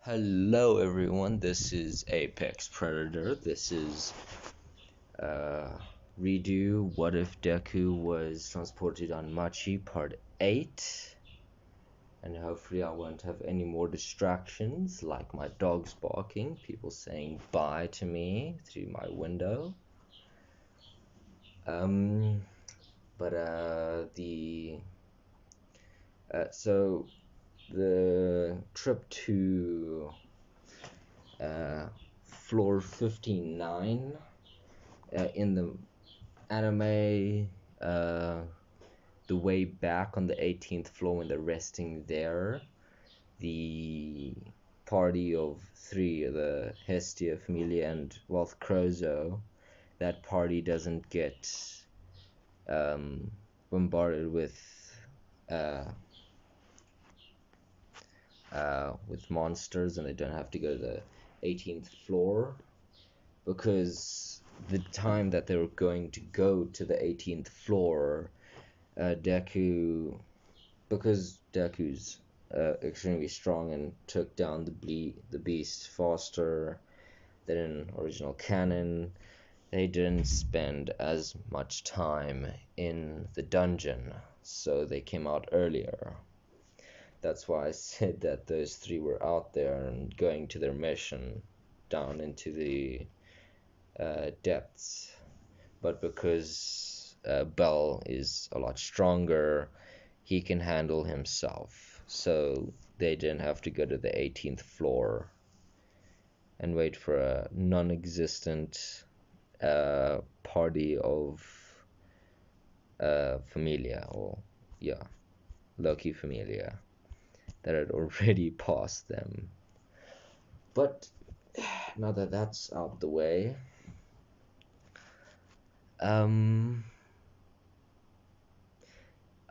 Hello everyone, this is Apex Predator. This is uh, Redo What If Deku Was Transported on Machi Part 8. And hopefully I won't have any more distractions like my dogs barking, people saying bye to me through my window. Um, but so the trip to uh, floor 59 in the anime, uh, the way back on the 18th floor when they're resting there, the party of three, the Hestia, Familia, and Wealth Crozo, that party doesn't get um, bombarded uh, with monsters, and they don't have to go to the 18th floor because the time that they were going to go to the 18th floor, Deku, because Deku's extremely strong and took down the beast faster than in original canon, they didn't spend as much time in the dungeon, so they came out earlier. That's why I said that those three were out there and going to their mission down into the depths. But because Bell is a lot stronger, he can handle himself. So they didn't have to go to the 18th floor and wait for a non existent party of Familia, or yeah, Loki Familia, that had already passed them. But now that that's out the way, um,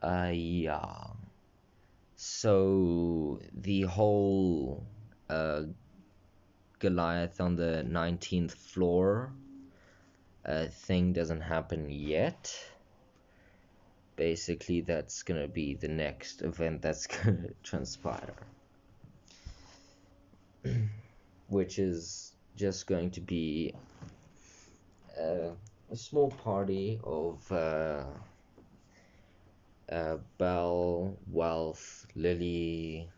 yeah. So the whole Goliath on the 19th floor thing doesn't happen yet. Basically, that's gonna be the next event that's gonna transpire, which is just going to be a small party of Belle, Wealth, Lily,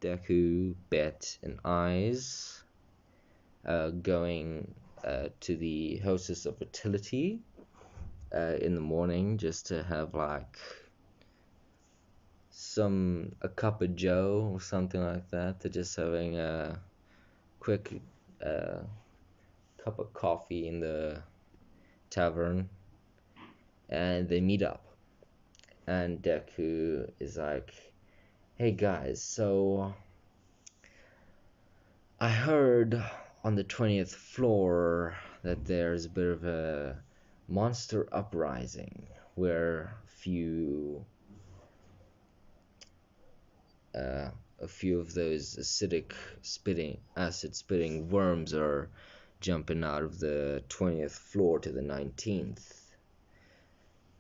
Deku, Bet, and Eyes going to the Hostess of Fertility in the morning just to have like a cup of joe or something like that. They're just having a quick cup of coffee in the tavern, and they meet up, and Deku is like, hey guys, so I heard on the 20th floor that there's a bit of a monster uprising where a few of those acid spitting worms are jumping out of the 20th floor to the 19th.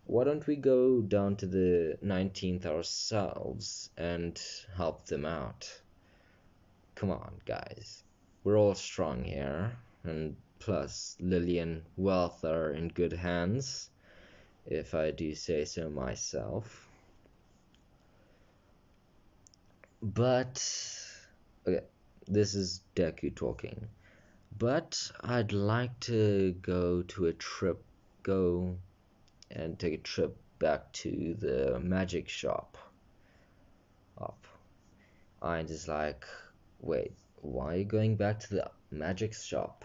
Why don't we go down to the 19th ourselves and help them out? Come on, guys. We're all strong here, and plus Lily and Wealth are in good hands, if I do say so myself. But, okay, this is Deku talking. But I'd like to go and take a trip back to the magic shop. I'm just like, wait, why are you going back to the magic shop?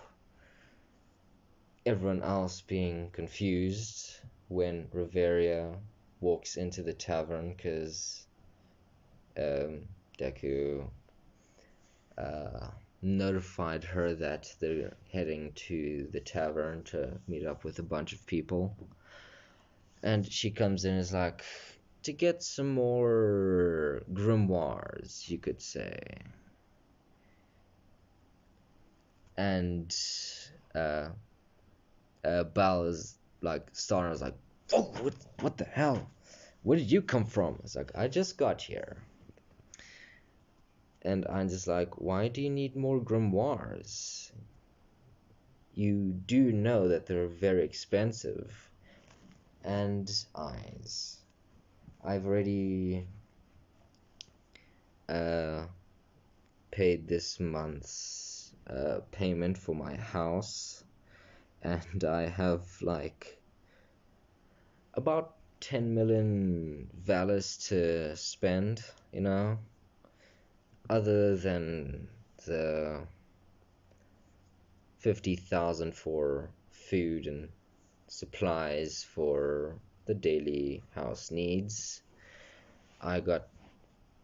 Everyone else being confused when Riveria walks into the tavern because Deku notified her that they're heading to the tavern to meet up with a bunch of people. And she comes in and is like, to get some more grimoires, you could say. And Bal is like, Star is like, oh, what the hell? Where did you come from? It's like, I just got here. And I'm just like, why do you need more grimoires? You do know that they're very expensive. And eyes. I've already uh, paid this month's payment for my house, and I have like about 10 million values to spend, other than the 50,000 for food and supplies for the daily house needs. I got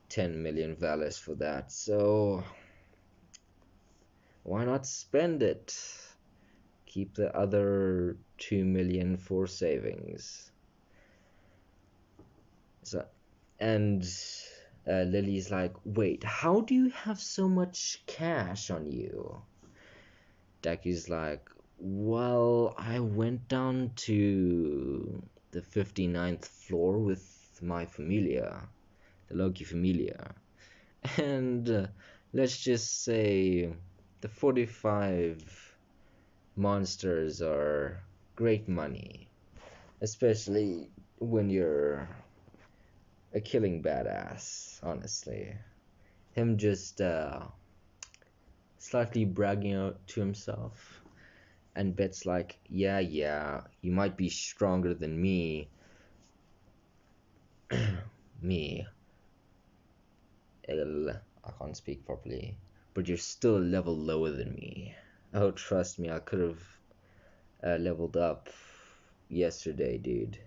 10 million values for that, so why not spend it? Keep the other 2 million for savings. So, and Lily's like, wait, how do you have so much cash on you? Deku's like, well, I went down to the 59th floor with my familia, the Loki familia, and let's just say the 45 monsters are great money, especially when you're a killing badass, honestly. Him just slightly bragging out to himself, and Bet's like, yeah, you might be stronger than me. Me. I can't speak properly. But you're still a level lower than me. Oh, trust me, I could have leveled up yesterday, dude.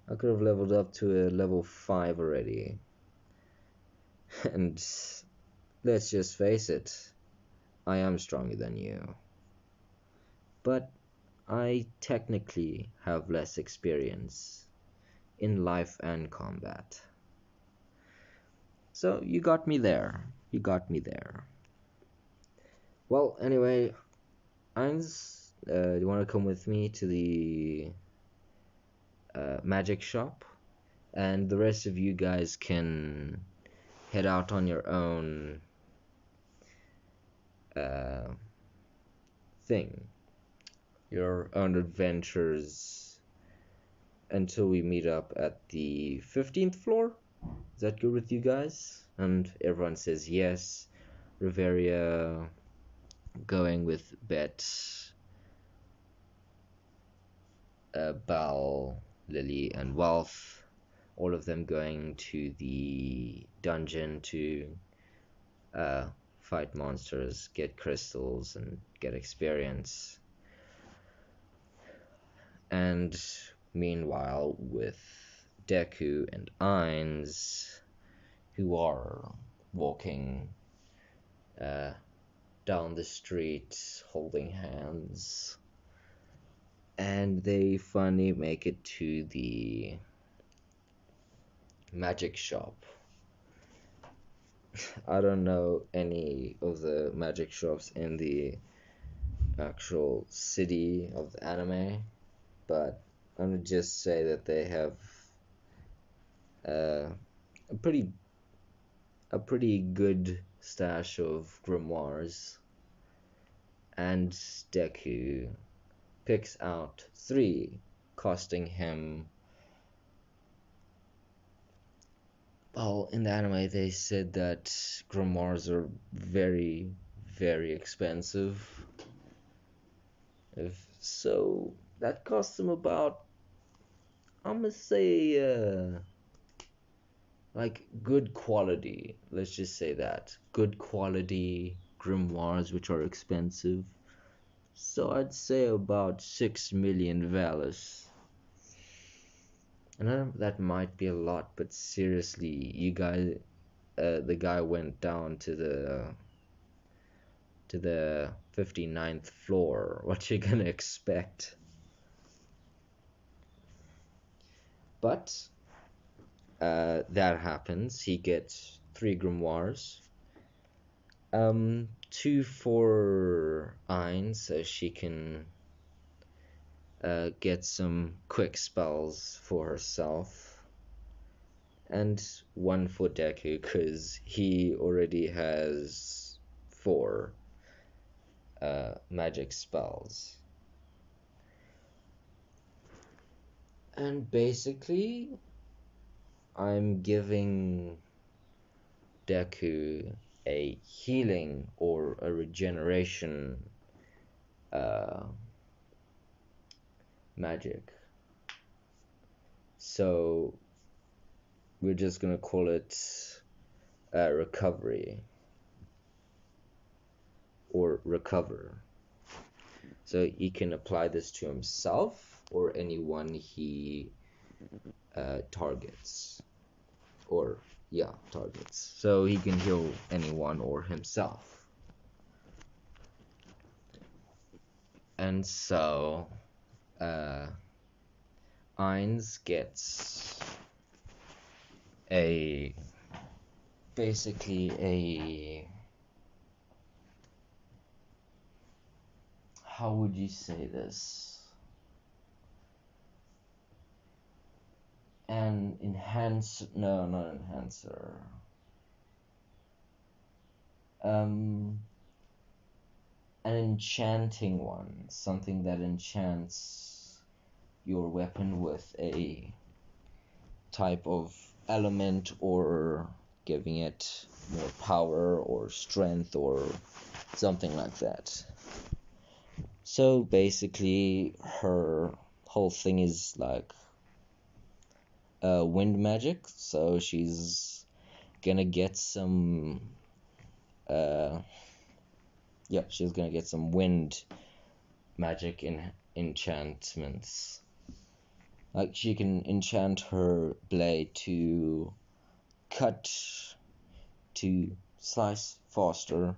I could have leveled up to a level 5 already. And let's just face it, I am stronger than you. But I technically have less experience in life and combat. So you got me there. You got me there. Well, anyway, Eins, do you want to come with me to the magic shop? And the rest of you guys can head out on your own uh, thing, your own adventures until we meet up at the 15th floor. Is that good with you guys? And everyone says yes. Riveria going with Bet, Bal, Lily, and Wealth. All of them going to the dungeon to fight monsters, get crystals, and get experience. And meanwhile, with Deku and Ainz, who are walking down the street holding hands, and they finally make it to the magic shop. I don't know any of the magic shops in the actual city of the anime, but I'm gonna just say that they have uh, a pretty good stash of grimoires, and Deku picks out 3, costing him. Well, in the anime, they said that grimoires are very, very expensive. So that cost him about, I'm gonna say, like good quality. Let's just say that good quality grimoires, which are expensive. So I'd say about 6 million values. And I know that might be a lot, but seriously, you guys, the guy went down to the 59th floor. What you gonna expect? But that happens. He gets 3 grimoires. 2 for Ein, so she can get some quick spells for herself. and 1 for Deku because he already has 4 magic spells. And basically, I'm giving Deku a healing or a regeneration magic. So we're just gonna call it recovery or recover. So he can apply this to himself or anyone he targets. Or, yeah, targets. So he can heal anyone or himself. And so, Ainz gets basically a, how would you say this? An enhancer, no, not enhancer. An enchanting one, something that enchants your weapon with a type of element or giving it more power or strength or something like that. So basically her whole thing is like wind magic, so she's gonna get some she's gonna get some wind magic enchantments. Like she can enchant her blade to cut, to slice faster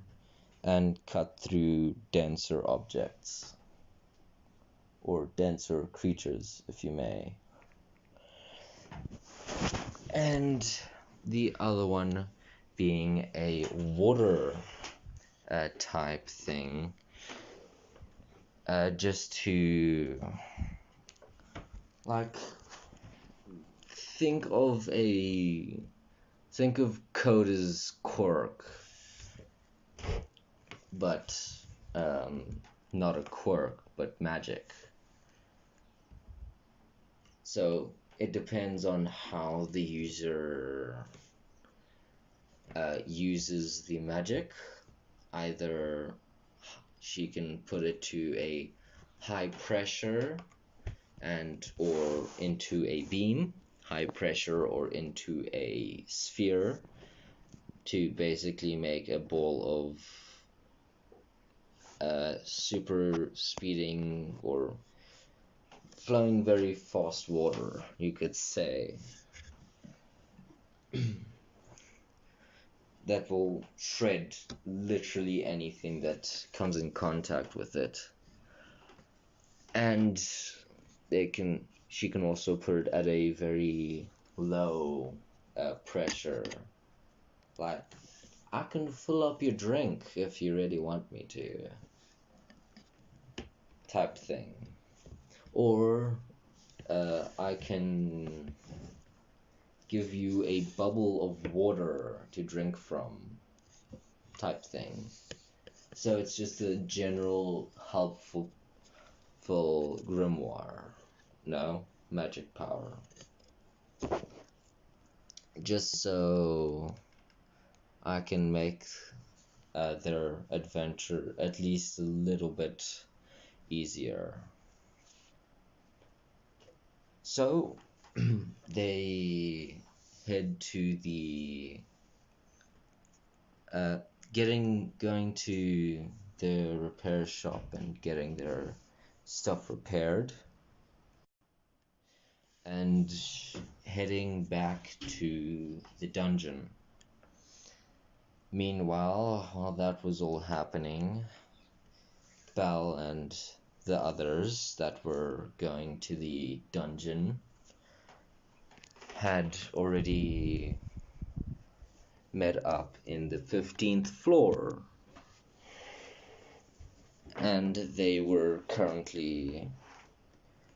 and cut through denser objects or denser creatures, if you may. And the other one being a water type thing, just to like think of Coda's quirk, but not a quirk, but magic. So it depends on how the user uses the magic. Either she can put it to a high pressure or into a beam, high pressure or into a sphere, to basically make a ball of super speeding or flowing very fast water, you could say, that will shred literally anything that comes in contact with it. And she can also put it at a very low pressure. Like, I can fill up your drink if you really want me to, type thing. Or I can give you a bubble of water to drink from, type thing. So it's just a general helpful grimoire. No magic power. Just so I can make their adventure at least a little bit easier. So they head to the going to the repair shop and getting their stuff repaired, and heading back to the dungeon. Meanwhile, while that was all happening, Belle and the others that were going to the dungeon had already met up in the 15th floor, and they were currently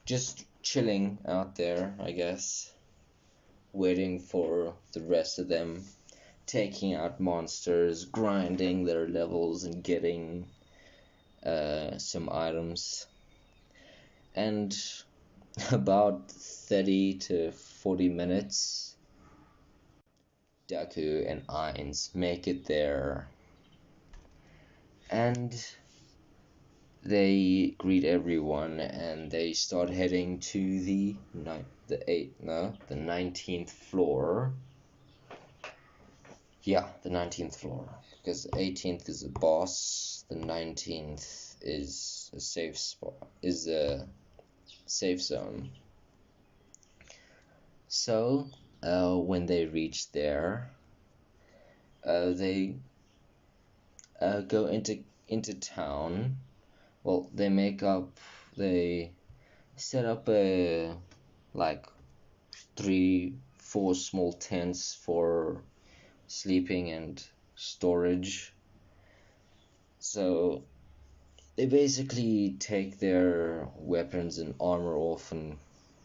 just chilling out there, I guess. waiting for the rest of them, taking out monsters, grinding their levels, and getting some items. And about 30 to 40 minutes, Deku and Ainz make it there, and they greet everyone, and they start heading to the 19th floor. Yeah, the 19th floor, because the 18th is a boss, the 19th is a safe zone. So, when they reach there, they go into town. Well, they set up like 3-4 small tents for sleeping and storage. So they basically take their weapons and armor off and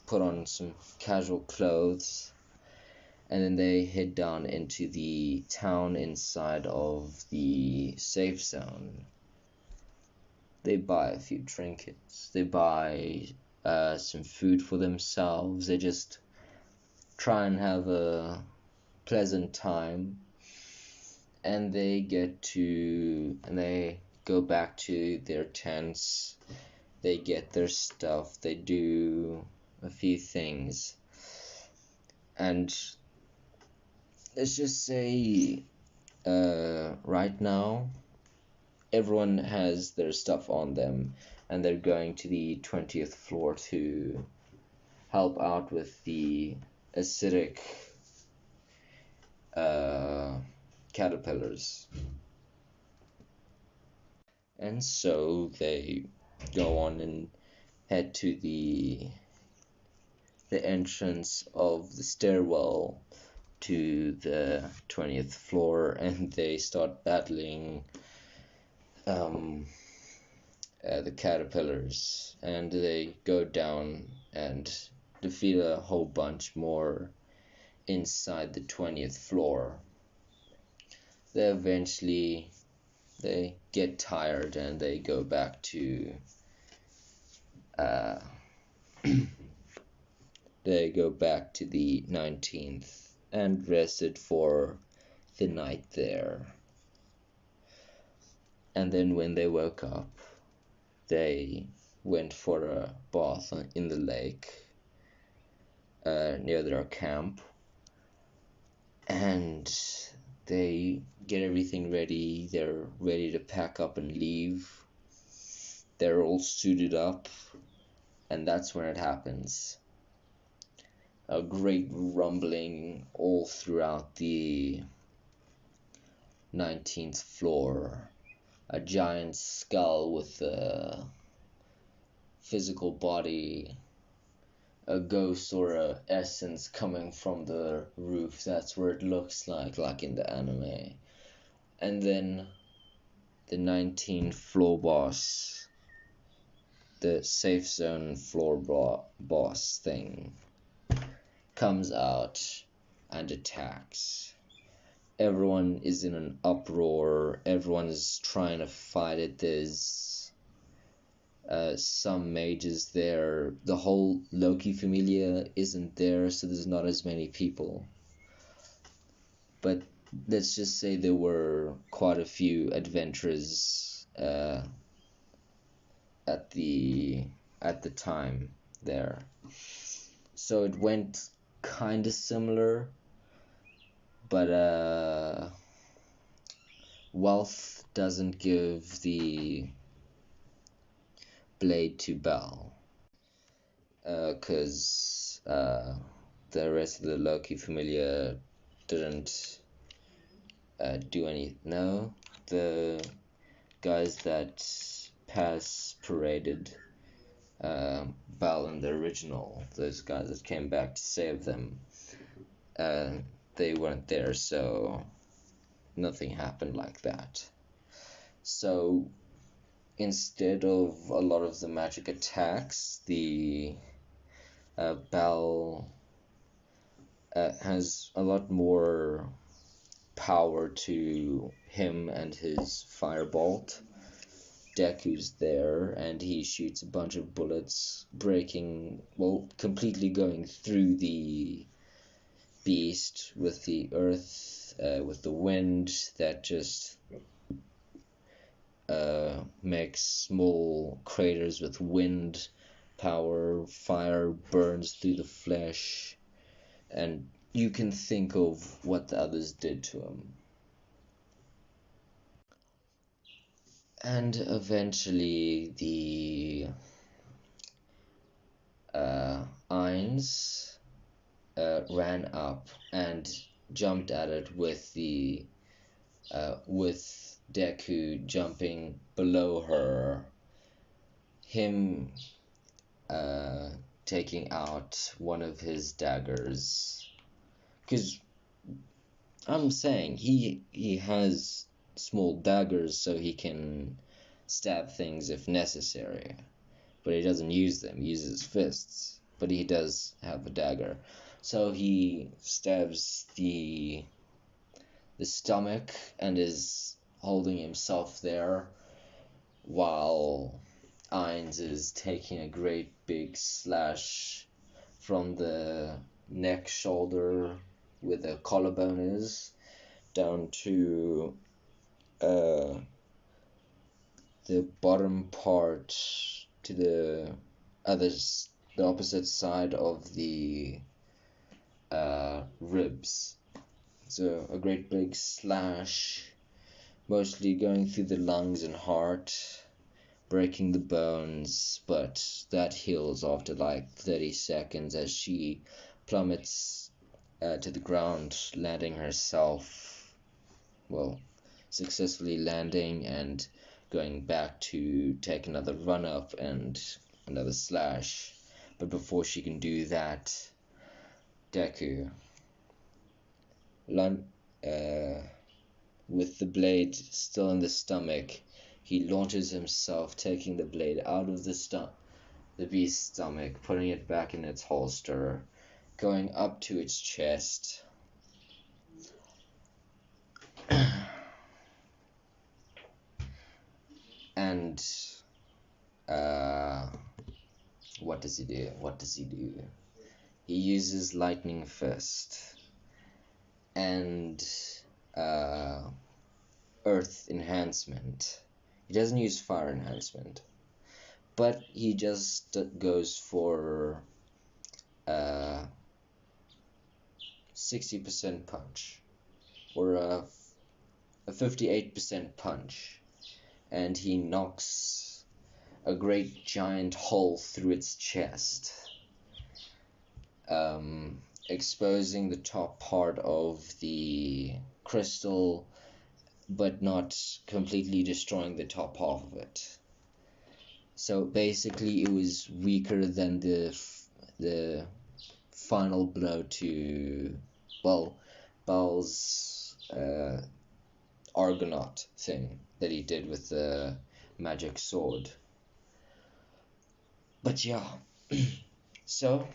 put on some casual clothes, and then they head down into the town inside of the safe zone. They buy a few trinkets, they buy some food for themselves, they just try and have a pleasant time, and they go back to their tents, they get their stuff, they do a few things, and let's just say right now everyone has their stuff on them, and they're going to the 20th floor to help out with the acidic caterpillars. And so they go on and head to the entrance of the stairwell to the 20th floor, and they start battling the caterpillars, and they go down and defeat a whole bunch more inside the 20th floor. They get tired, and they go back to the 19th and rested for the night there. And then when they woke up, they went for a bath in the lake near their camp, and they get everything ready. They're ready to pack up and leave. They're all suited up, and that's when it happens. A great rumbling all throughout the 19th floor. A giant skull with a physical body, a ghost or a essence coming from the roof. That's where it looks like in the anime. And then the 19th floor boss, the safe zone floor boss thing, comes out and attacks. Everyone is in an uproar. Everyone is trying to fight it. There's some mages there. The whole Loki familia isn't there, so there's not as many people. But let's just say there were quite a few adventurers at the time there. So it went kind of similar, but Wealth doesn't give the blade to Bell, because the rest of the Loki familia didn't do any. No, the guys that paraded Bell in the original, those guys that came back to save them, they weren't there, so nothing happened like that. So instead of a lot of the magic attacks, the Bell has a lot more power to him and his firebolt. Deku's there, and he shoots a bunch of bullets, completely going through the beast with the earth, with the wind that just makes small craters with wind power. Fire burns through the flesh, and you can think of what the others did to him. And eventually the Ainz ran up and jumped at it with Deku jumping below her, him taking out one of his daggers. Because I'm saying he has small daggers so he can stab things if necessary, but he doesn't use them. He uses his fists, but he does have a dagger. So he stabs the stomach and is holding himself there while Ainz is taking a great big slash from the neck shoulder where the collarbone is down to the bottom part, to the opposite side of the ribs. So a great big slash, mostly going through the lungs and heart, breaking the bones, but that heals after like 30 seconds as she plummets to the ground, landing herself, successfully landing and going back to take another run up and another slash. But before she can do that, Deku, with the blade still in the stomach, he launches himself, taking the blade out of the beast's stomach, putting it back in its holster, going up to its chest. And what does he do? He uses Lightning Fist and Earth Enhancement. He doesn't use Fire Enhancement, but he just goes for 60% punch, or a 58% punch, and he knocks a great giant hole through its chest, exposing the top part of the crystal, but not completely destroying the top half of it. So basically it was weaker than the final blow to, Bal's Argonaut thing that he did with the magic sword. But yeah, so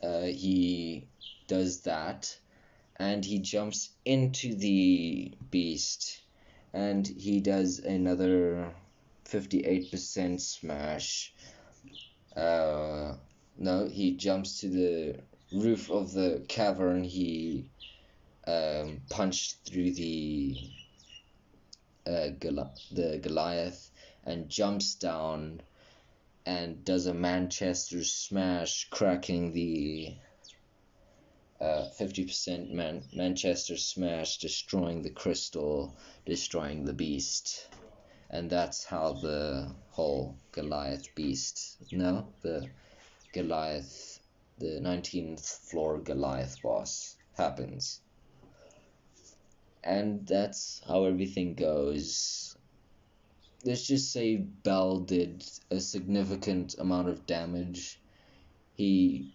he does that, and he jumps into the beast, and he does another 58% smash. No, he jumps to the roof of the cavern. He punched through the Goliath and jumps down and does a Manchester smash, cracking the 50% Manchester smash, destroying the crystal, destroying the beast. And that's how the whole Goliath beast, no, the 19th floor Goliath boss happens. And that's how everything goes. Let's just say Bell did a significant amount of damage. He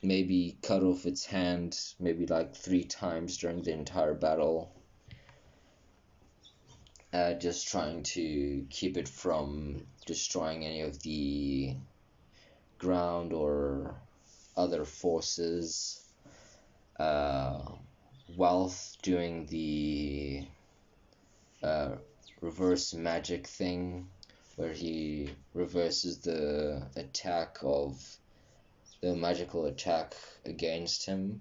maybe cut off its hand maybe like 3 times during the entire battle, just trying to keep it from destroying any of the ground or other forces. uh, Wealth doing the uh, reverse magic thing, where he reverses the magical attack against him,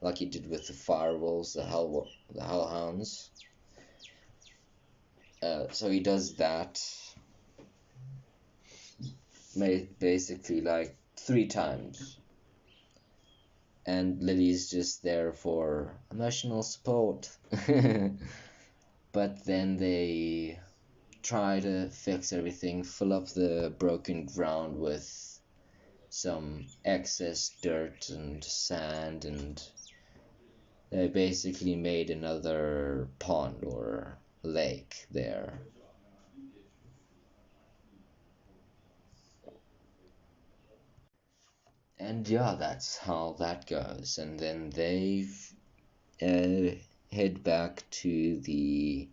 like he did with the firewolves, the hellhounds. So he does that, basically like 3 times, and Lily's just there for emotional support. But then they try to fix everything, fill up the broken ground with some excess dirt and sand, and they basically made another pond or lake there. And yeah, that's how that goes. And then they uh, head back to the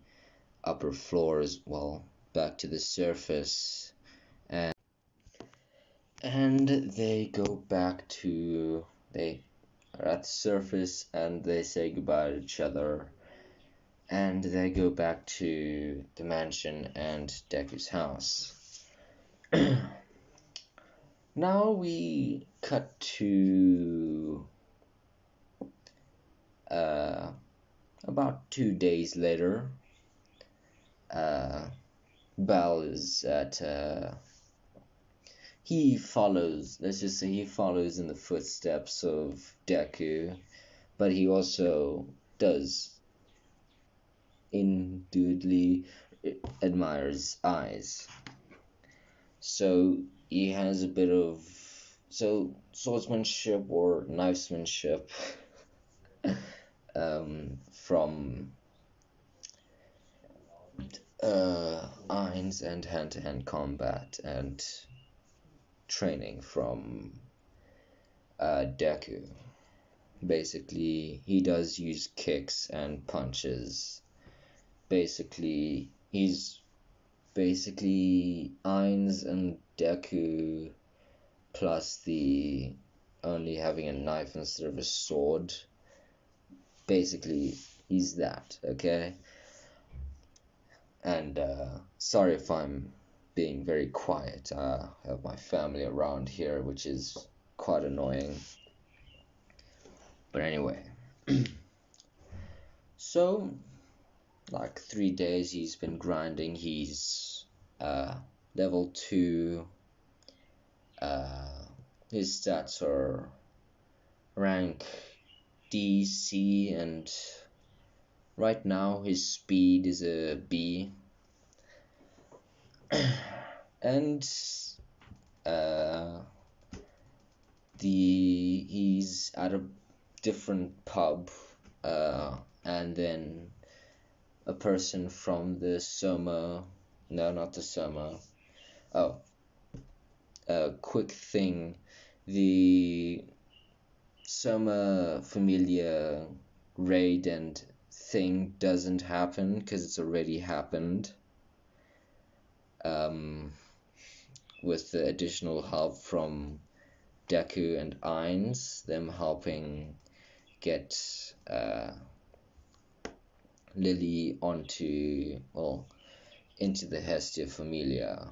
upper floors, well, back to the surface, and they go back to, they are at the surface and they say goodbye to each other, and they go back to the mansion and Deku's house. Now we cut to about 2 days later. Bal is at he follows, let's just say he follows in the footsteps of Deku, but he also does indubitably admires eyes. So he has a bit of swordsmanship or knifesmanship from Ainz and hand-to-hand combat and training from Deku. Basically, he does use kicks and punches. Basically, he's Ainz and Deku plus the only having a knife instead of a sword. Basically, he's that, okay? And sorry if I'm being very quiet. I have my family around here, which is quite annoying. But anyway, so like 3 days he's been grinding. He's level 2. His stats are rank D, C, and right now his speed is a B. And he's at a different pub, and then a person from the Soma, no, not the Soma, quick thing, the Soma Familia raid and thing doesn't happen because it's already happened, with the additional help from Deku and Ainz, them helping get Lily into the Hestia Familia,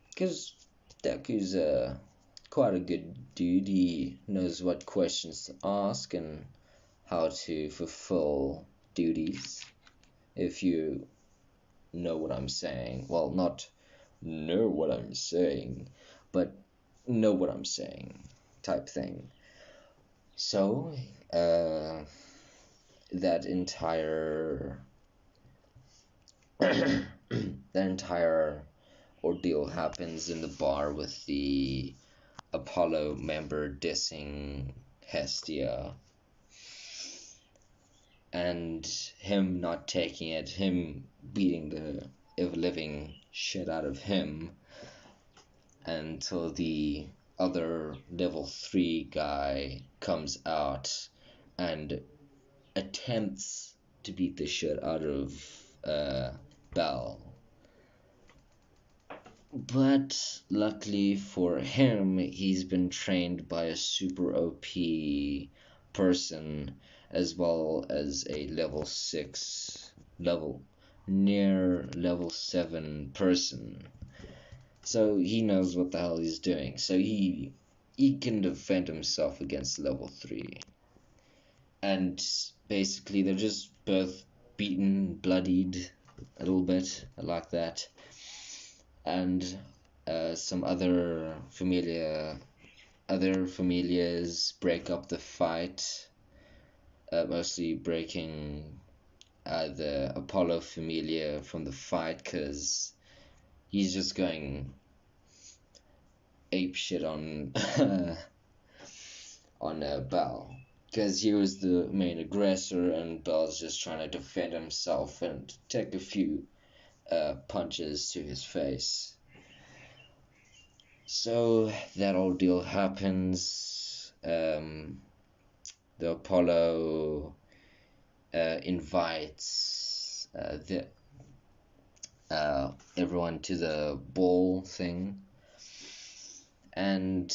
because Deku's quite a good dude. He knows what questions to ask and how to fulfill duties, if you know what I'm saying. Well, not know what I'm saying, but know what I'm saying type thing. So, that entire ordeal happens in the bar with the Apollo member dissing Hestia, and him not taking it, him beating the living shit out of him, until the other level 3 guy comes out and attempts to beat the shit out of Bell. But luckily for him, he's been trained by a super OP person, as well as a near level 7 person. So he knows what the hell he's doing. So he can defend himself against level 3. And basically they're just both beaten, bloodied a little bit, like that. And some other familiars break up the fight, mostly breaking the Apollo familiar from the fight, because he's just going ape shit on on Bell, because he was the main aggressor and Bell's just trying to defend himself and take a few punches to his face. So that ordeal happens. The Apollo invites everyone to the ball thing, and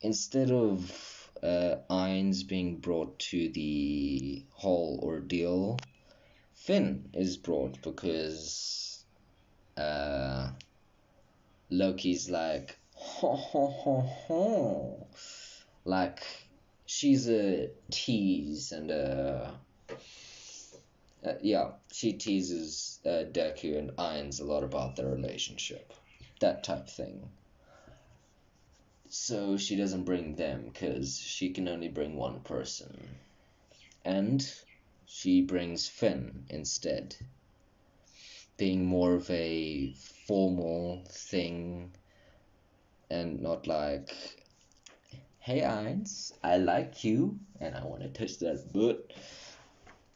instead of Ainz being brought to the whole ordeal, Finn is brought, because Loki's like, ho ho ho ho, like she's a tease, and yeah, she teases Deku and Ainz a lot about their relationship, that type thing. So she doesn't bring them, because she can only bring one person. And she brings Finn instead, being more of a formal thing, and not like, hey Ainz, I like you, and I want to touch that butt,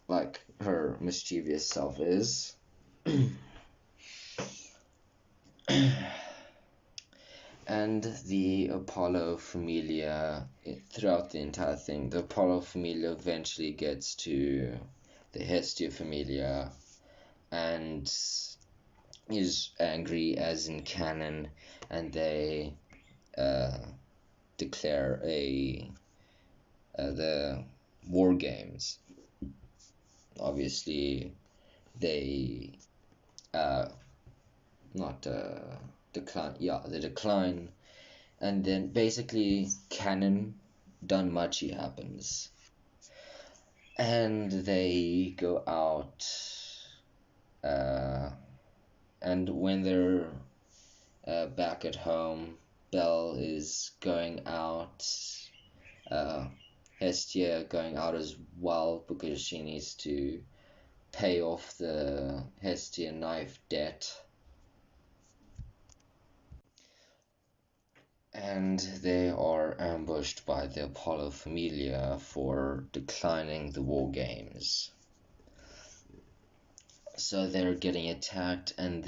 like her mischievous self is. And the Apollo Familia, throughout the entire thing, the Apollo Familia eventually gets to the Hestia Familia and is angry, as in canon, and they declare the war games. Obviously, they decline, and then basically canon Danmachi happens, and they go out, and when they're back at home, Belle is going out, Hestia going out as well, because she needs to pay off the Hestia knife debt. And they are ambushed by the Apollo Familia for declining the war games. So they're getting attacked, and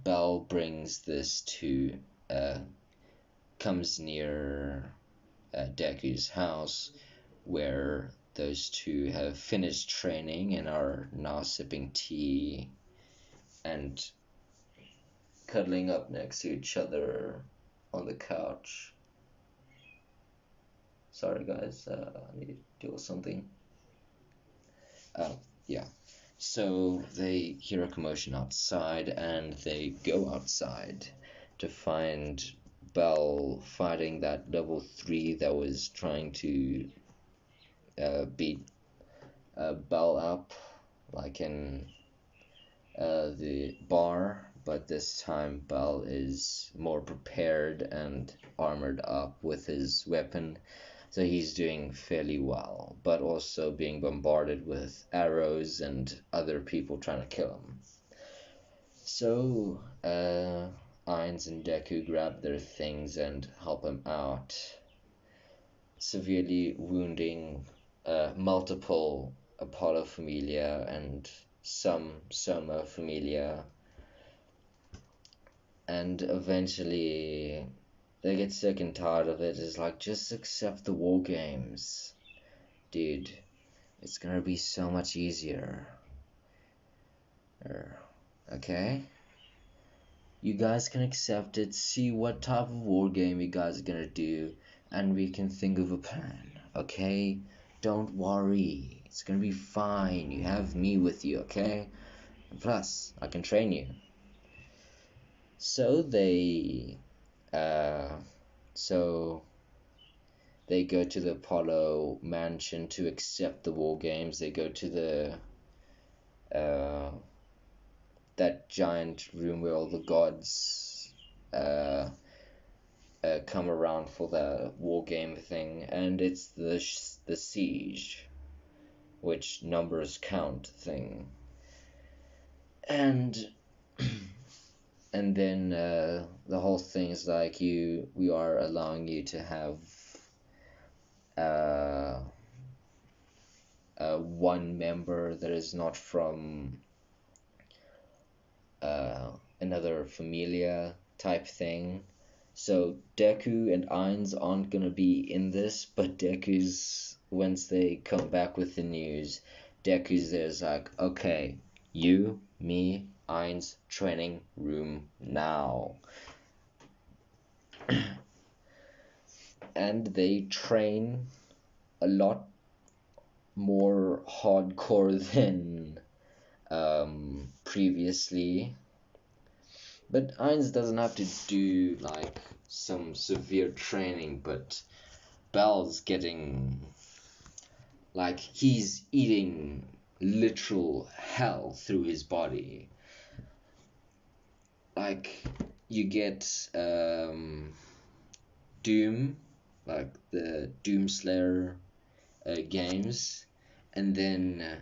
Belle brings this to comes near Deku's house, where those two have finished training and are now sipping tea and cuddling up next to each other on the couch. Sorry guys, I need to deal with something. Yeah. So they hear a commotion outside, and they go outside to find Belle fighting that level 3 that was trying to beat Belle up, like in the bar, but this time Belle is more prepared and armored up with his weapon, so he's doing fairly well, but also being bombarded with arrows and other people trying to kill him. So Ainz and Deku grab their things and help him out, severely wounding multiple Apollo Familia and some Soma Familia, and eventually they get sick and tired of it. It's like, just accept the war games, dude. It's gonna be so much easier. Okay? You guys can accept it, see what type of war game you guys are gonna do, and we can think of a plan, okay? Don't worry, it's gonna be fine. You have me with you, okay? And plus, I can train you. So uh, so they go to the Apollo mansion to accept the war games. They go to uh, that giant room where all the gods uh, come around for the war game thing, and it's the siege, which numbers count thing, and and then the whole thing is like we are allowing you to have uh, one member that is not from uh, another familia type thing. So Deku and Ainz aren't gonna be in this, but Deku's, once they come back with the news, Deku's there's like, okay, you, me, Ainz, training room now. And they train a lot more hardcore than previously. But Ainz doesn't have to do like some severe training, but Bel's getting like he's eating literal hell through his body. Like you get Doom, like the Doomslayer games, and then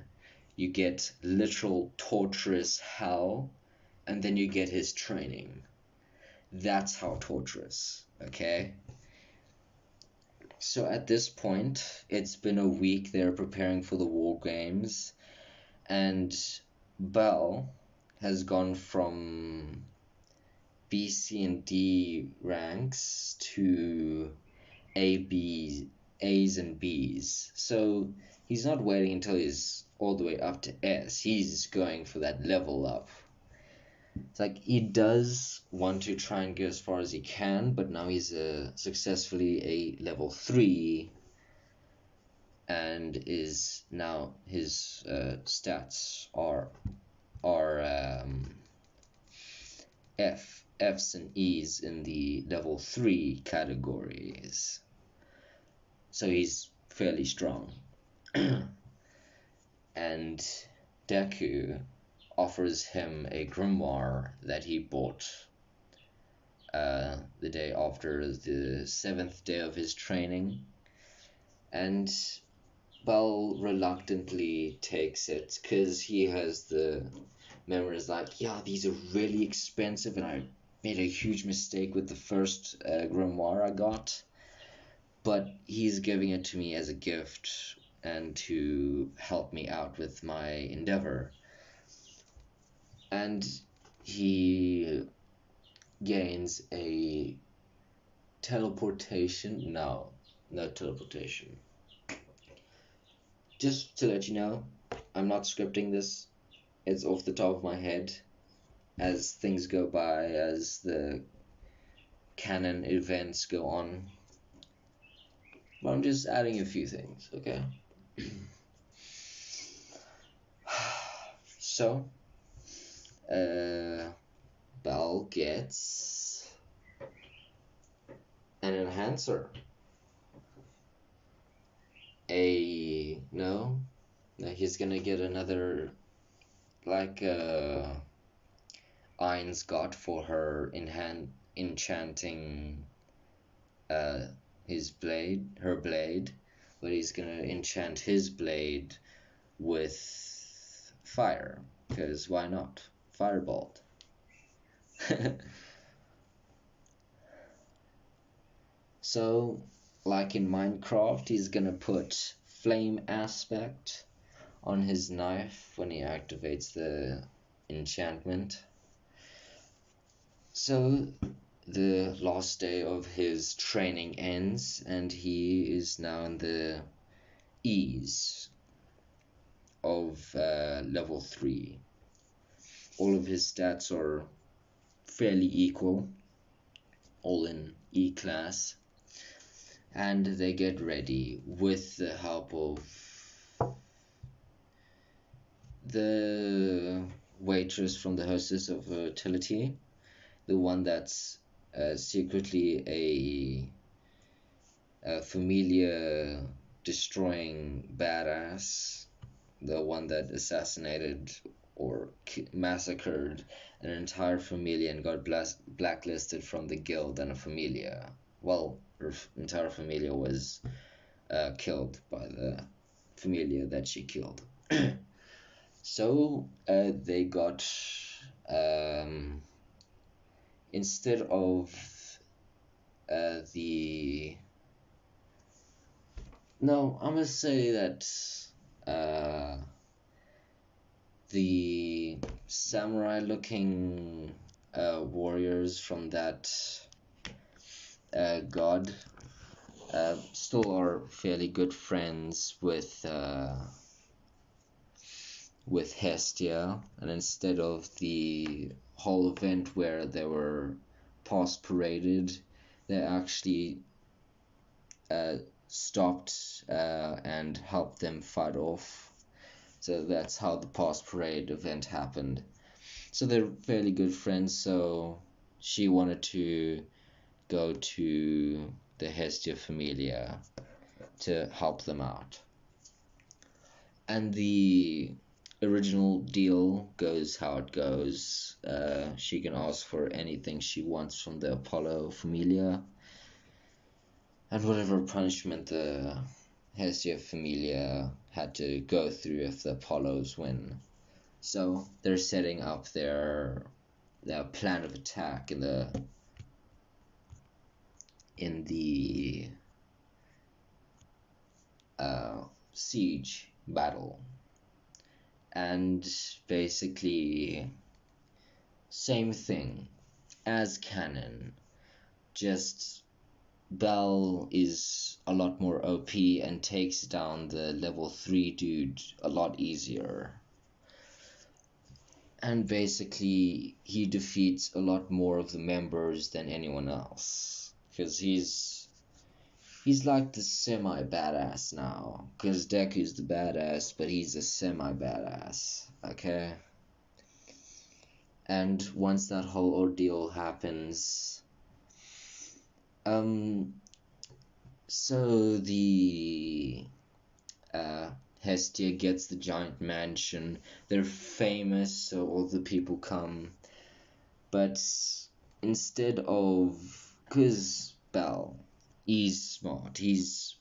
you get literal torturous hell, and then you get his training. That's how torturous, okay? So at this point, it's been a week they're preparing for the war games, and Bell has gone from B, C, and D ranks to A, B, A's and B's. So he's not waiting until he's all the way up to S. He's going for that level up. It's like he does want to try and get as far as he can, but now he's successfully a level 3, and is now his stats are F's and E's in the level 3 categories. So he's fairly strong. And Deku offers him a grimoire that he bought the day after the 7th day of his training, and Bell reluctantly takes it because he has the memories like, yeah, these are really expensive and I made a huge mistake with the first grimoire I got, but he's giving it to me as a gift and to help me out with my endeavor. And he gains a teleportation. No teleportation. Just to let you know, I'm not scripting this. It's off the top of my head as things go by, as the canon events go on. But I'm just adding a few things, okay? So, Bell gets an enhancer. No, he's gonna get another, like Ainz got for her enchanting her blade, but he's gonna enchant his blade with fire, because why not? Firebolt. So, like in Minecraft, he's gonna put flame aspect on his knife when he activates the enchantment. So the last day of his training ends, and he is now in the E's of level 3. All of his stats are fairly equal, all in E class. and they get ready with the help of the waitress from the Hostess of Fertility, the one that's secretly a familiar destroying badass, the one that assassinated or massacred an entire familia and got blacklisted from the guild and a familia. Well, her entire familia was killed by the familia that she killed. So they got, instead of the no, I'm gonna say that the samurai looking warriors from that god still are fairly good friends with Hestia, and instead of the whole event where they were past paraded, they actually stopped and helped them fight off. So that's how the past parade event happened. So they're fairly good friends, so she wanted to go to the Hestia Familia to help them out. And the original deal goes how it goes. She can ask for anything she wants from the Apollo Familia, and whatever punishment the Hestia Familia had to go through if the Apollos win. So they're setting up their plan of attack in the siege battle. And basically, same thing as canon, just Bell is a lot more OP and takes down the level 3 dude a lot easier. And basically, he defeats a lot more of the members than anyone else. Because he's like the semi-badass now. Because Deku's the badass, but he's a semi-badass. Okay? And once that whole ordeal happens, so the Hestia gets the giant mansion. They're famous, so all the people come. But instead of, cause Bell, he's smart. He's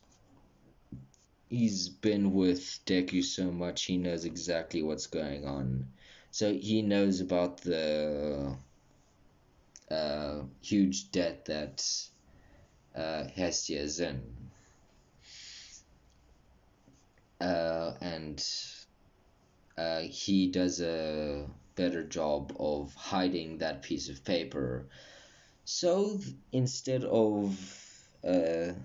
been with Deku so much, he knows exactly what's going on. So he knows about the huge debt that Hestia is in. And he does a better job of hiding that piece of paper. So instead of the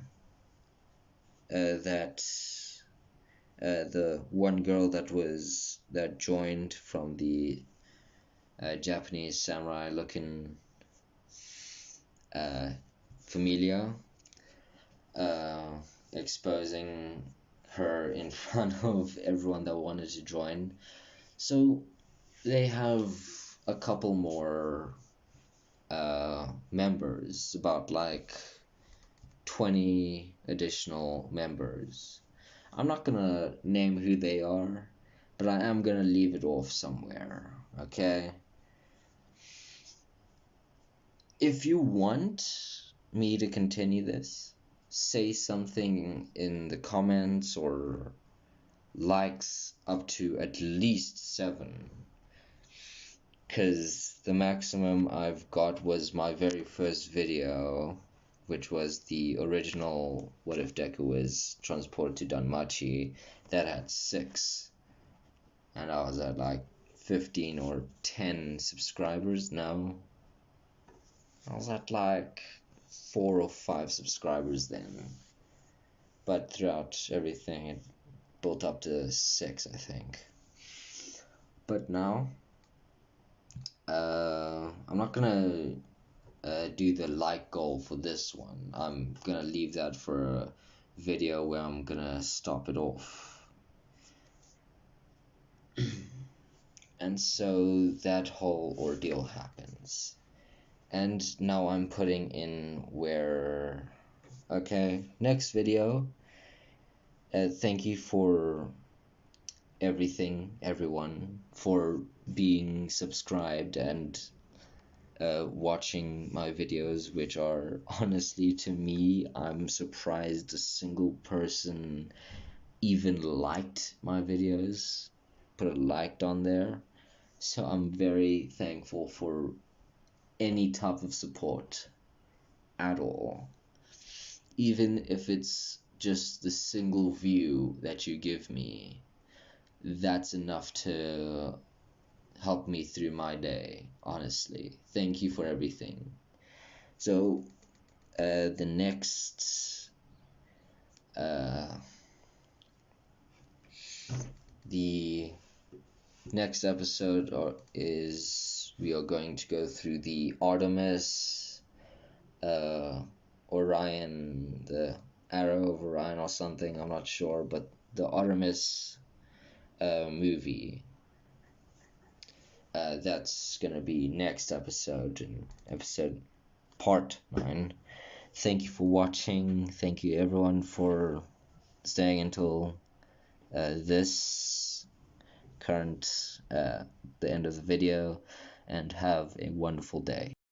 one girl that joined from the Japanese samurai looking familia, exposing her in front of everyone that wanted to join. So they have a couple more members, about like 20 additional members. I'm not gonna name who they are, but I am gonna leave it off somewhere, okay? If you want me to continue this, say something in the comments or likes up to at least 7. Because the maximum I've got was my very first video, which was the original What If Deku was transported to Danmachi, that had 6. And I was at like 15 or 10 subscribers now. I was at like 4 or 5 subscribers then. But throughout everything, it built up to 6, I think. But now, I'm not gonna do the like goal for this one. I'm gonna leave that for a video where I'm gonna stop it off. And so that whole ordeal happens. And now I'm putting in where... Okay, next video. Thank you for everything, everyone, for being subscribed and watching my videos, which are, honestly, to me, I'm surprised a single person even liked my videos, put a liked on there. So I'm very thankful for any type of support at all. Even if it's just the single view that you give me, that's enough to help me through my day, honestly. Thank you for everything. So, the next episode is we are going to go through the Artemis, Orion, the Arrow of Orion or something, I'm not sure, but the Artemis movie. That's gonna be next episode, in episode part 9. Thank you for watching. Thank you everyone for staying until this current the end of the video, and have a wonderful day.